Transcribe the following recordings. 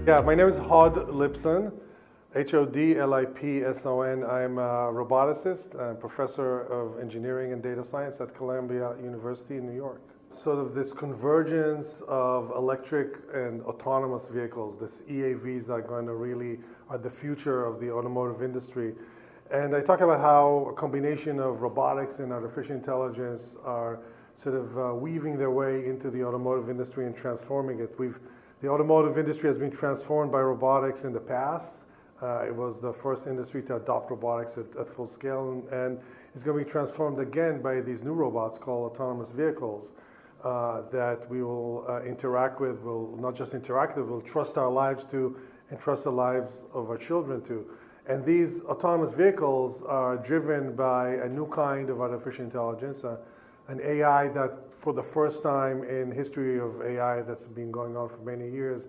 Yeah, my name is Hod Lipson, Hodlipson. I'm a roboticist and professor of engineering and data science at Columbia University in New York. Sort of this convergence of electric and autonomous vehicles, this EAVs that are the future of the automotive industry. And I talk about how a combination of robotics and artificial intelligence are sort of weaving their way into the automotive industry and transforming it. The automotive industry has been transformed by robotics in the past. It was the first industry to adopt robotics at full scale, and it's going to be transformed again by these new robots called autonomous vehicles that we will interact with. We'll not just interact with, we'll trust our lives to and trust the lives of our children to. And these autonomous vehicles are driven by a new kind of artificial intelligence, an AI that for the first time in history of AI that's been going on for many years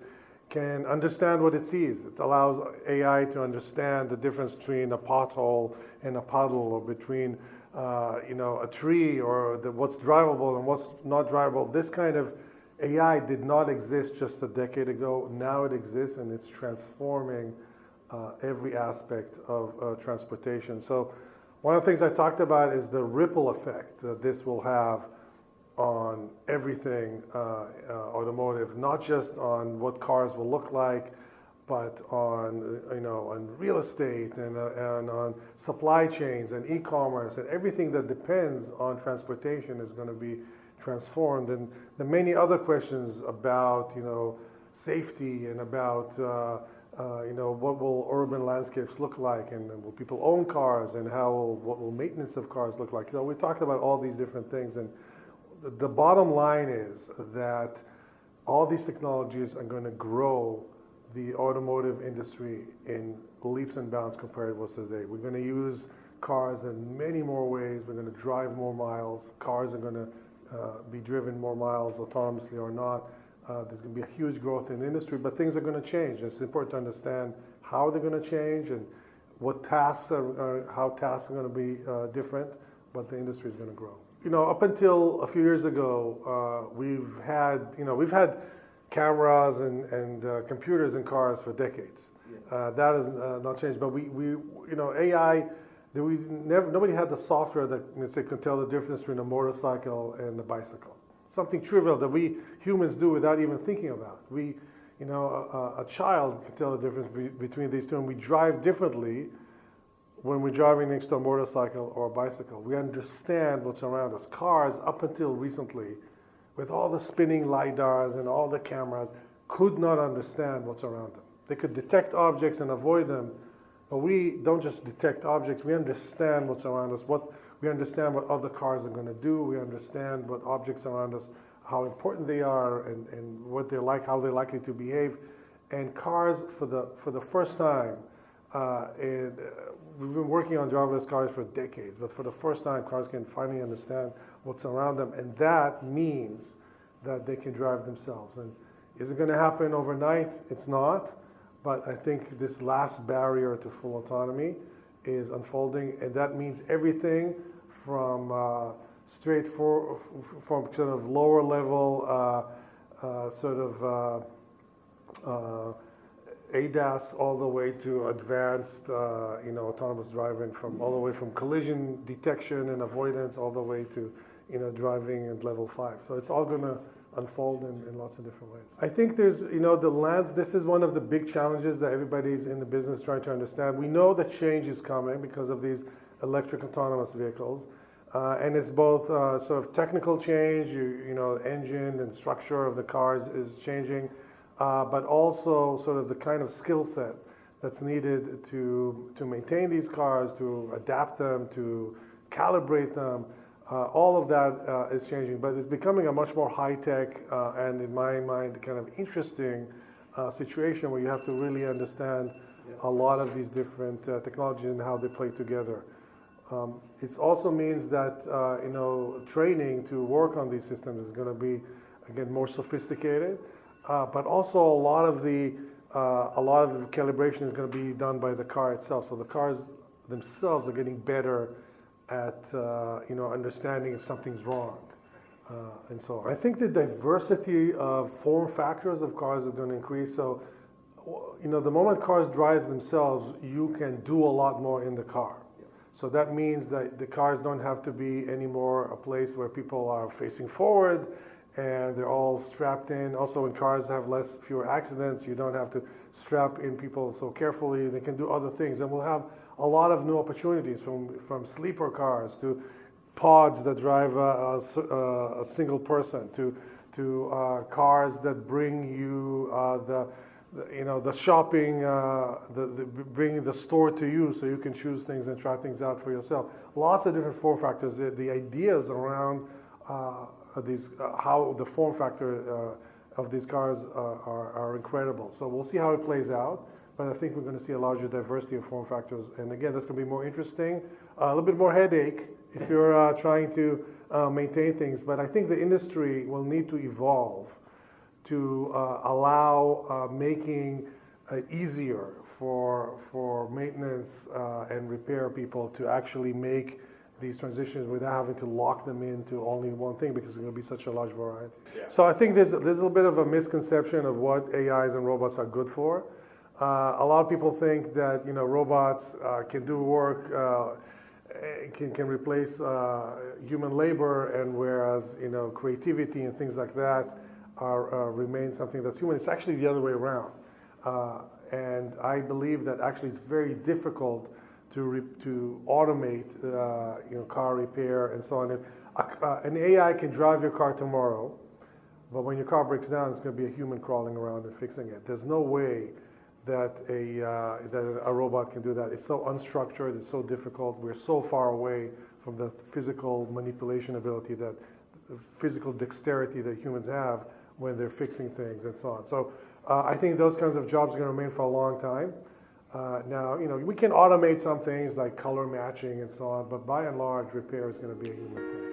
can understand what it sees. It allows AI to understand the difference between a pothole and a puddle, or between a tree, or what's drivable and what's not drivable. This kind of AI did not exist just a decade ago. Now it exists, and it's transforming every aspect of transportation. So one of the things I talked about is the ripple effect that this will have on everything automotive, not just on what cars will look like, but on real estate and on supply chains and e-commerce, and everything that depends on transportation is going to be transformed. And the many other questions about safety and about what will urban landscapes look like, and will people own cars, and what will maintenance of cars look like? We talked about all these different things, and the bottom line is that all these technologies are going to grow the automotive industry in leaps and bounds compared to what's today. We're going to use cars in many more ways. We're going to drive more miles. Cars are going to be driven more miles autonomously or not. There's going to be a huge growth in the industry, but things are going to change. It's important to understand how they're going to change and how tasks are going to be different, but the industry is going to grow. Up until a few years ago, we've had cameras and computers in cars for decades. Yeah. That has not changed, but AI. Nobody had the software that could tell the difference between a motorcycle and a bicycle. Something trivial that we humans do without even thinking about. A child can tell the difference between these two, and we drive differently when we're driving next to a motorcycle or a bicycle. We understand what's around us. Cars, up until recently, with all the spinning LiDARs and all the cameras, could not understand what's around them. They could detect objects and avoid them, but we don't just detect objects, we understand what's around us. We understand what other cars are going to do. We understand what objects around us, how important they are, and what they're like, how they're likely to behave. And cars, for the first time, we've been working on driverless cars for decades, but for the first time, cars can finally understand what's around them, and that means that they can drive themselves. And is it going to happen overnight? It's not, but I think this last barrier to full autonomy is unfolding, and that means everything from from sort of lower level ADAS all the way to advanced autonomous driving, all the way from collision detection and avoidance all the way to driving at level 5. So it's all going to unfold in lots of different ways. I think there's this is one of the big challenges that everybody's in the business trying to understand. We know that change is coming because of these electric autonomous vehicles, and it's both sort of technical change, engine and structure of the cars is changing, but also sort of the kind of skill set that's needed to maintain these cars, to adapt them, to calibrate them. All of that is changing, but it's becoming a much more high-tech and, in my mind, kind of interesting situation where you have to really understand a lot of these different technologies and how they play together. It also means that training to work on these systems is going to be, again, more sophisticated, but also a lot of the calibration is going to be done by the car itself. So the cars themselves are getting better at understanding if something's wrong, and so on. I think the diversity of form factors of cars is going to increase. So the moment cars drive themselves, you can do a lot more in the car. So that means that the cars don't have to be anymore a place where people are facing forward and they're all strapped in. Also, when cars have fewer accidents, you don't have to strap in people so carefully. They can do other things, and we'll have a lot of new opportunities from sleeper cars to pods that drive a single person to cars that bring you the shopping, bringing the store to you so you can choose things and try things out for yourself. Lots of different form factors. The ideas around how the form factor of these cars are incredible. So we'll see how it plays out, but I think we're going to see a larger diversity of form factors. And again, that's going to be more interesting, a little bit more headache if you're trying to maintain things. But I think the industry will need to evolve to allow making it easier for maintenance and repair people to actually make these transitions without having to lock them into only one thing, because it's going to be such a large variety. Yeah. So I think there's a little bit of a misconception of what AIs and robots are good for. A lot of people think that robots can do work, can replace human labor, and whereas creativity and things like that remain something that's human. It's actually the other way around, and I believe that actually it's very difficult to automate car repair and so on. An AI can drive your car tomorrow, but when your car breaks down, it's going to be a human crawling around and fixing it. There's no way that a robot can do that. It's so unstructured, it's so difficult. We're so far away from the physical manipulation ability, the physical dexterity that humans have when they're fixing things and so on. So I think those kinds of jobs are going to remain for a long time. Now, we can automate some things like color matching and so on, but by and large, repair is going to be a human thing.